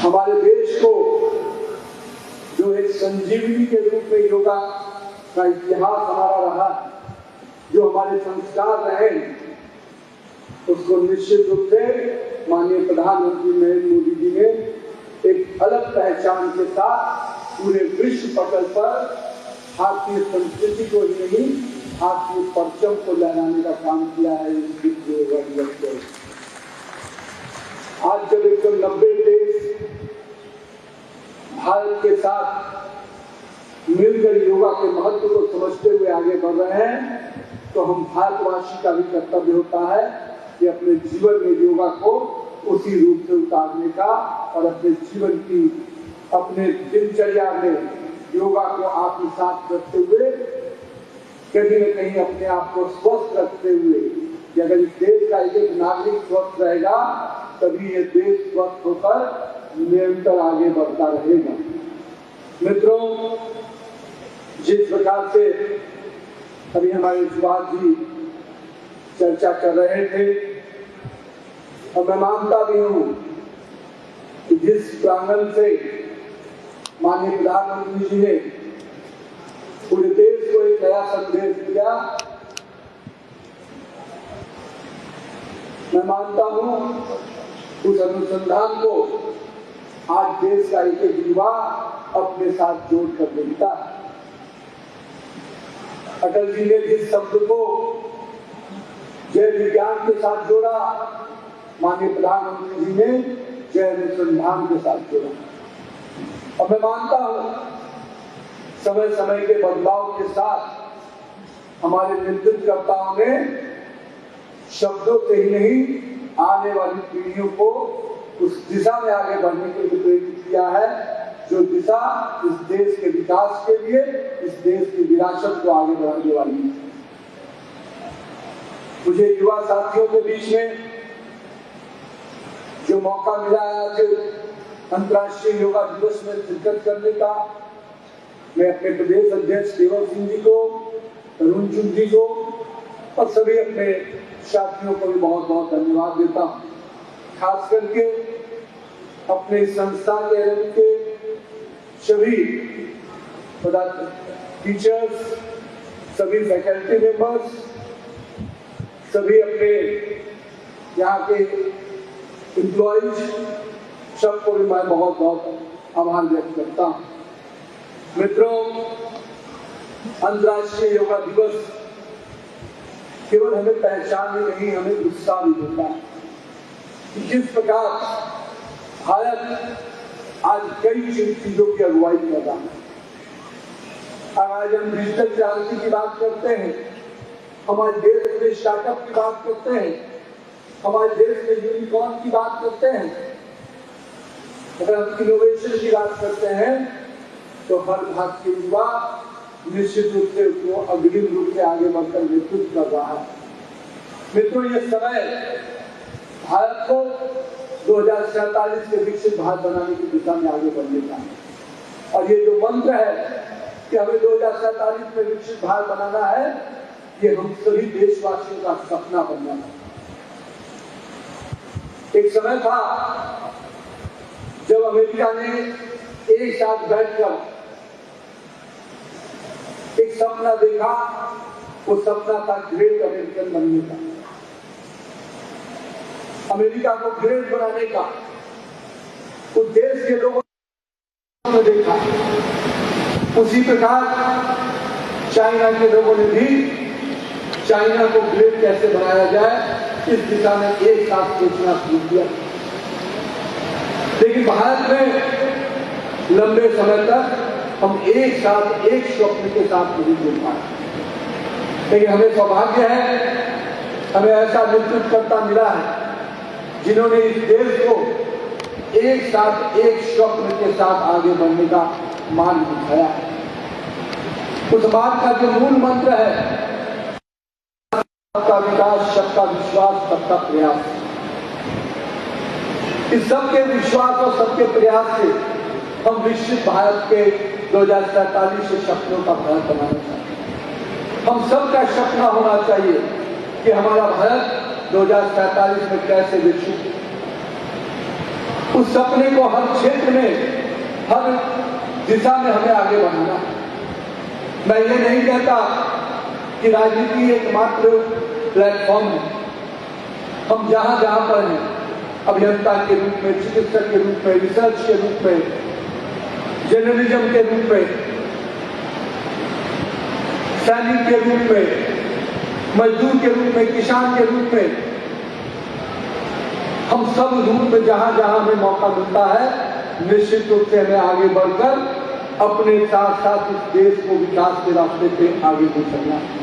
हमारे देश को जो एक संजीवनी के रूप में योगा का इतिहास हमारा रहा, जो हमारे संस्कार रहे, उसको निश्चित रूप से माननीय प्रधानमंत्री नरेंद्र मोदी जी ने एक अलग पहचान के साथ पूरे विश्व पटल पर भारतीय संस्कृति को ही नहीं, भारतीय परचम को लहराने का काम किया है इस विश्व योगा दिवस पे। आज जब 190 देश भारत के साथ मिलकर योगा के महत्व को समझते हुए आगे बढ़ रहे हैं, तो हम भारतवासी का भी कर्तव्य होता है कि अपने जीवन में योगा को उसी रूप से उतारने का और अपने जीवन की, अपने दिनचर्या में योगा को आत्मसात करते हुए कहीं न कहीं अपने आप को स्वस्थ रखते हुए, कि अगर इस देश का एक नागरिक स्वस्थ रहेगा तभी ये देश स्वस्थ होकर निरंतर आगे बढ़ता रहेगा। मित्रों, जिस प्रकार से अभी हमारे सुभाष जी चर्चा कर रहे थे, और मैं मानता भी हूं कि जिस प्रांगण से माननीय प्रधानमंत्री जी ने पूरे देश को एक नया संदेश दिया, मैं मानता हूं उस अनुसंधान को आज देश का एक युवा अपने साथ जोड़ कर देखता है। अटल जी ने जिस शब्द को जय विज्ञान के साथ जोड़ा, माननीय प्रधानमंत्री जी ने जय अनुसंधान के साथ जोड़ा। और मैं मानता हूं समय समय के बदलाव के साथ हमारे नेतृत्वकर्ताओं ने शब्दों से ही नहीं, आने वाली पीढ़ियों को उस दिशा में आगे बढ़ने के लिए प्रेरित किया है, जो दिशा इस देश के विकास के लिए, इस देश की विरासत को आगे बढ़ाने वाली है। मुझे युवा साथियों के बीच में जो मौका मिला है आज अंतर्राष्ट्रीय योगा दिवस में शिरकत करने का, मैं अपने प्रदेश अध्यक्ष देवर सिंह जी को, तरुण चुग जी को और सभी अपने साथियों को भी बहुत बहुत धन्यवाद देता हूं। खास करके अपने संस्था के सभी टीचर्स, सभी फैकल्टी मेंबर्स, सभी अपने यहाँ के एम्प्लॉइज, सबको भी मैं बहुत बहुत आभार व्यक्त करता हूँ। मित्रों, अंतर्राष्ट्रीय योगा दिवस केवल हमें पहचान ही नहीं, हमें उत्साह भी देता है। जिस प्रकार भारत आज कई चीजों की अगुवाई कर रहा है, आज हम डिजिटल क्रांति की बात करते हैं, हमारे देश में स्टार्टअप की बात करते हैं, हमारे देश में यूनिकॉर्न की बात करते हैं, अगर हम इनोवेशन की बात करते हैं, तो हर भारतीय युवा निश्चित रूप से उसको अग्रिम रूप से आगे बढ़कर नेतृत्व कर रहा है। मित्रों, ये समय भारत को 2047 के विकसित भारत बनाने की दिशा में आगे बढ़ने का है। और ये जो मंत्र है कि हमें 2047 में विकसित भारत बनाना है, ये हम सभी देशवासियों का सपना बनना है। एक समय था जब अमेरिका ने एक साथ बैठकर एक सपना देखा, वो सपना था ग्रेट अमेरिकन बनने का, अमेरिका को ग्रेट बनाने का। उस देश के लोगों ने देखा, उसी प्रकार चाइना के लोगों ने भी चाइना को ग्रेट कैसे बनाया जाए, इस दिशा में एक साथ सोचना शुरू किया। लेकिन भारत में लंबे समय तक हम एक साथ एक स्वप्न के साथ नहीं जुड़ पाए। लेकिन हमें सौभाग्य है, हमें ऐसा नेतृत्वकर्ता मिला है जिन्होंने इस देश को एक साथ एक स्वप्न के साथ आगे बढ़ने का मार्ग दिखाया है। उस बात का जो मूल मंत्र है, सबका विकास, सबका विश्वास, सबका प्रयास। इस सबके विश्वास और सबके प्रयास से हम विकसित भारत के 2047 के सपनों का भारत बनाना चाहते हैं। हम सबका सपना होना चाहिए कि हमारा भारत 2047 में कैसे विकसित। उस सपने को हर क्षेत्र में, हर दिशा में हमें आगे बढ़ाना है। मैं ये नहीं कहता कि राजनीति एकमात्र प्लेटफॉर्म है। हम जहां जहां पर हैं, अभियंता के रूप में, चिकित्सक के रूप में, रिसर्च के रूप में, जर्नलिज्म के रूप में, सैनिक के रूप में, मजदूर के रूप में, किसान के रूप में, हम सब रूप में जहां जहां हमें मौका मिलता है, निश्चित रूप से हमें आगे बढ़कर अपने साथ साथ इस देश को विकास के रास्ते पे आगे बढ़ना है।